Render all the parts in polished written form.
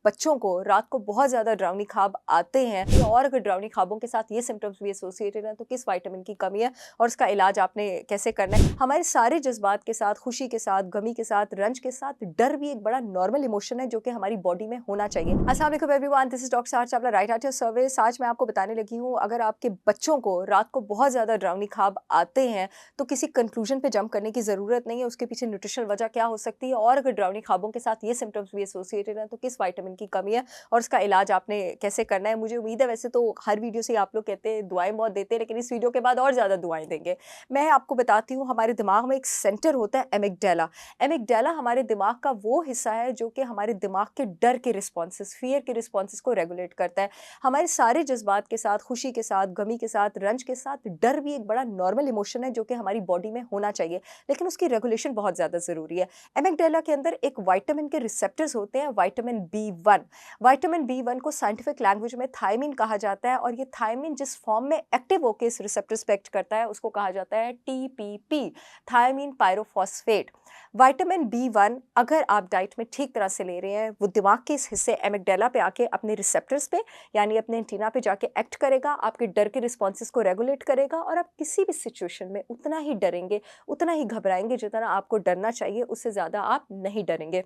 बच्चों को रात को बहुत ज़्यादा डरावनी ख्वाब आते हैं और अगर डरावनी ख्वाबों के साथ ये सिम्टम्स भी एसोसिएटेड हैं तो किस विटामिन की कमी है और उसका इलाज आपने कैसे करना है। हमारे सारे जज्बात के साथ, खुशी के साथ, गमी के साथ, रंज के साथ डर भी एक बड़ा नॉर्मल इमोशन है जो कि हमारी बॉडी में होना चाहिए। अस्सलाम वालेकुम एवरीवन, दिस इज डॉक्टर सार Chawla, right at your service. आज मैं आपको बताने लगी हूँ अगर आपके बच्चों को रात को बहुत ज़्यादा डरावनी ख्वाब आते हैं तो किसी कंक्लूजन पे जंप करने की ज़रूरत नहीं है, उसके पीछे न्यूट्रिशनल वजह क्या हो सकती है और अगर डरावनी ख्वाबों के साथ ये सिम्टम्स भी एसोसिएटेड हैं तो किस विटामिन की कमी है और उसका इलाज आपने कैसे करना है। मुझे उम्मीद है, वैसे तो हर वीडियो से आप लोग कहते हैं दुआएं बहुत देते हैं, लेकिन इस वीडियो के बाद और ज़्यादा दुआएं देंगे। मैं आपको बताती हूँ, हमारे दिमाग में एक सेंटर होता है एमिगडाला। एमिगडाला हमारे दिमाग का वो हिस्सा है जो कि हमारे दिमाग के डर के रिस्पॉन्सेस, फियर के रिस्पॉन्सेस को रेगुलेट करता है। हमारे सारे जज्बात के साथ, खुशी के साथ, गमी के साथ, रंज के साथ डर भी एक बड़ा नॉर्मल इमोशन है जो कि हमारी बॉडी में होना चाहिए, लेकिन उसकी रेगुलेशन बहुत ज़्यादा ज़रूरी है। एमिगडाला के अंदर एक विटामिन के रिसेप्टर्स होते हैं, विटामिन B1। विटामिन B1 को साइंटिफिक लैंग्वेज में थायमिन कहा जाता है और ये थायमिन जिस फॉर्म में एक्टिव होकर इस रिसेप्टर्स पे एक्ट करता है उसको कहा जाता है TPP, thiamine pyrophosphate. Vitamin B1 अगर आप डाइट में ठीक तरह से ले रहे हैं, वो दिमाग के इस हिस्से एमिगडाला पे आके अपने रिसेप्टर्स पे यानी अपने एंटीना पे जाके एक्ट करेगा, आपके डर के रिस्पॉन्सेस को रेगुलेट करेगा और आप किसी भी सिचुएशन में उतना ही डरेंगे, उतना ही घबराएंगे जितना आपको डरना चाहिए, उससे ज़्यादा आप नहीं डरेंगे।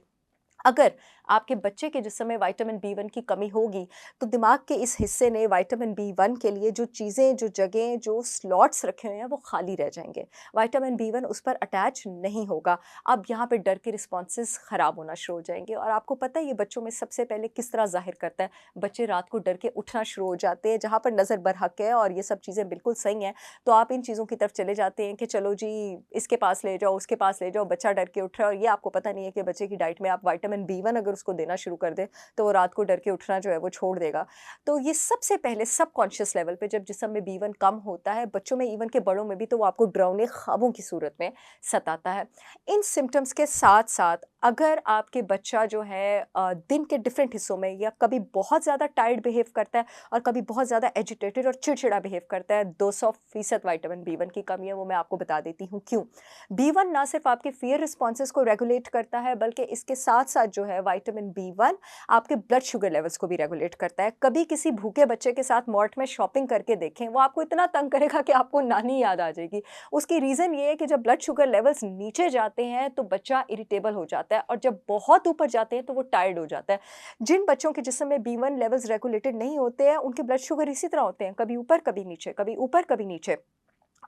अगर आपके बच्चे के जिस्म में विटामिन B1 की कमी होगी तो दिमाग के इस हिस्से ने विटामिन B1 के लिए जो चीज़ें, जो जगहें, जो स्लॉट्स रखे हुए हैं वो खाली रह जाएंगे। विटामिन B1 उस पर अटैच नहीं होगा। अब यहाँ पे डर के रिस्पॉन्सेस ख़राब होना शुरू हो जाएंगे और आपको पता है ये बच्चों में सबसे पहले किस तरह ज़ाहिर करता है। बच्चे रात को डर के उठना शुरू हो जाते हैं, जहाँ पर नज़र बरहक है और ये सब चीज़ें बिल्कुल सही हैं तो आप इन चीज़ों की तरफ चले जाते हैं कि चलो जी इसके पास ले जाओ, उसके पास ले जाओ, बच्चा डर के उठ रहा है। और ये आपको पता नहीं है कि बच्चे की डाइट में आप विटामिन B1 अगर उसको देना शुरू कर दे तो वो रात को डर के उठना जो है वो छोड़ देगा। तो ये सबसे पहले सबकॉन्शियस लेवल पे जब जिस्म में B1 कम होता है, बच्चों में, इवन के बड़ों में भी, तो वो आपको डरावने ख्वाबों की सूरत में सताता है। इन सिम्टम्स के साथ साथ अगर आपके बच्चा जो है दिन के डिफरेंट हिस्सों में या कभी बहुत ज़्यादा टायर्ड बिहेव करता है और कभी बहुत ज़्यादा एजिटेटेड और चिड़चिड़ा बिहेव करता है, 200% विटामिन B1 की कमी है। वो मैं आपको बता देती हूँ क्यों। B1 ना सिर्फ आपके फियर रिस्पॉन्सेस को रेगुलेट करता है बल्कि इसके साथ साथ जो है विटामिन B1 आपके ब्लड शुगर लेवल्स को भी रेगुलेट करता है। कभी किसी भूखे बच्चे के साथ मॉल में शॉपिंग करके देखें, वो आपको इतना तंग करेगा कि आपको नानी याद आ जाएगी। उसकी रीज़न ये है कि जब ब्लड शुगर लेवल्स नीचे जाते हैं तो बच्चा इरिटेबल हो जाता है और जब बहुत ऊपर जाते हैं तो वो टायर्ड हो जाता है। जिन बच्चों के जिस्म में B1 लेवल्स रेगुलेटेड नहीं होते हैं उनके ब्लड शुगर इसी तरह होते हैं, कभी ऊपर कभी नीचे, कभी ऊपर कभी नीचे।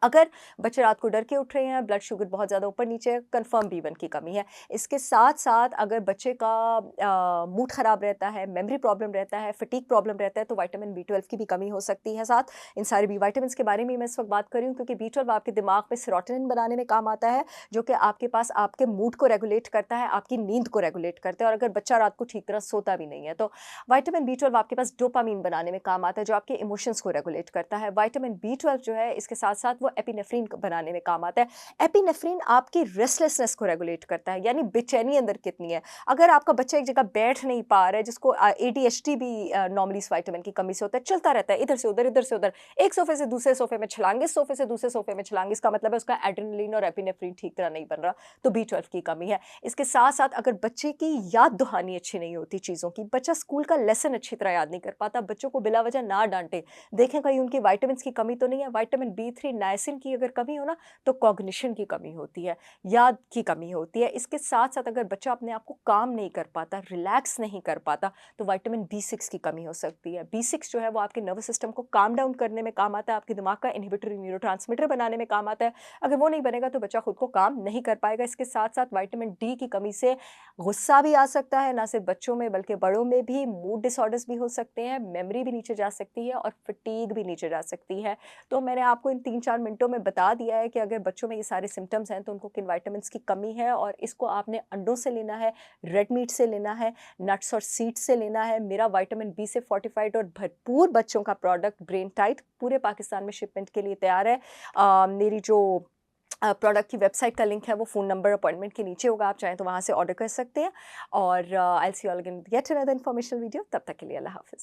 अगर बच्चे रात को डर के उठ रहे हैं, ब्लड शुगर बहुत ज़्यादा ऊपर नीचे है, कन्फर्म B1 की कमी है। इसके साथ-साथ अगर बच्चे का मूड ख़राब रहता है, मेमोरी प्रॉब्लम रहता है, फटीग प्रॉब्लम रहता है तो विटामिन B12 की भी कमी हो सकती है। साथ इन सारे बी विटामिन्स के बारे में मैं इस वक्त बात कर रही हूँ क्योंकि B12 आपके दिमाग में सेरोटोनिन बनाने में काम आता है जो कि आपके पास आपके मूड को रेगुलेट करता है, आपकी नींद को रेगुलेट करता है। और अगर बच्चा रात को ठीक तरह सोता भी नहीं है तो विटामिन B12 आपके पास डोपामाइन बनाने में काम आता है जो आपके इमोशंस को रेगुलेट करता है। विटामिन B12 जो है इसके साथ-साथ वो एपिनेफ्रिन बनाने में काम आता है। एपिनेफ्रिन आपकी रेस्टलेसनेस को रेगुलेट करता है, यानी बेचैनी अंदर कितनी है। अगर आपका बच्चा एक जगह बैठ नहीं पा रहा है, जिसको ADHD भी नॉर्मली इस विटामिन की कमी से होता है, चलता रहता है इधर से उधर, एक सोफे से दूसरे सोफे में छलांग, इस सोफे से दूसरे सोफे में छलांग, इसका मतलब है उसका एड्रेनलिन और एपिनेफ्रिन ठीक तरह नहीं बन रहा, तो B12 की कमी है। इसके साथ-साथ अगर बच्चे की याद दहानी अच्छी नहीं होती चीज़ों की, बच्चा स्कूल का लेसन अच्छी तरह याद नहीं कर पाता, बच्चों को बिला वजह ना डांटें, देखें कहीं उनकी विटामिन्स की कमी तो नहीं है। विटामिन B3 नायसिन की अगर कमी हो ना तो कॉग्निशन की कमी होती है, याद की कमी होती है। इसके साथ-साथ अगर बच्चा अपने आप को काम नहीं कर पाता, रिलैक्स नहीं कर पाता तो विटामिन B6 की कमी हो सकती है। B6 जो है वो आपके नर्वस सिस्टम को काम डाउन करने में काम आता है, आपके दिमाग का इन्हिबिटरी न्यूरोट्रांसमीटर बनाने में काम आता है। अगर वो नहीं बनेगा तो बच्चा खुद को काम नहीं कर पाएगा। इसके साथ-साथ विटामिन D की कमी से गुस्सा भी आ सकता है, ना सिर्फ बच्चों में बल्कि बड़ों में भी। मूड डिसऑर्डर्स भी हो सकते हैं, मेमोरी भी नीचे जा सकती है और फटीग भी नीचे जा सकती है। तो मैंने आपको इन 3-4 मिनटों में बता दिया है कि अगर बच्चों में ये सारे सिम्टम्स हैं तो उनको किन विटामिन्स की कमी है और इसको आपने अंडों से लेना है, रेड मीट से लेना है, नट्स और सीड्स से लेना है। मेरा विटामिन B से फोर्टिफाइड और भरपूर बच्चों का प्रोडक्ट ब्रेन टाइट पूरे पाकिस्तान में शिपमेंट के लिए तैयार है। मेरी जो प्रोडक्ट की वेबसाइट का लिंक है वो फ़ोन नंबर अपॉइंटमेंट के नीचे होगा, आप चाहें तो वहाँ से ऑर्डर कर सकते हैं। और I will see you all again with yet another informational video. तब तक के लिए अल्लाह हाफ़िज़।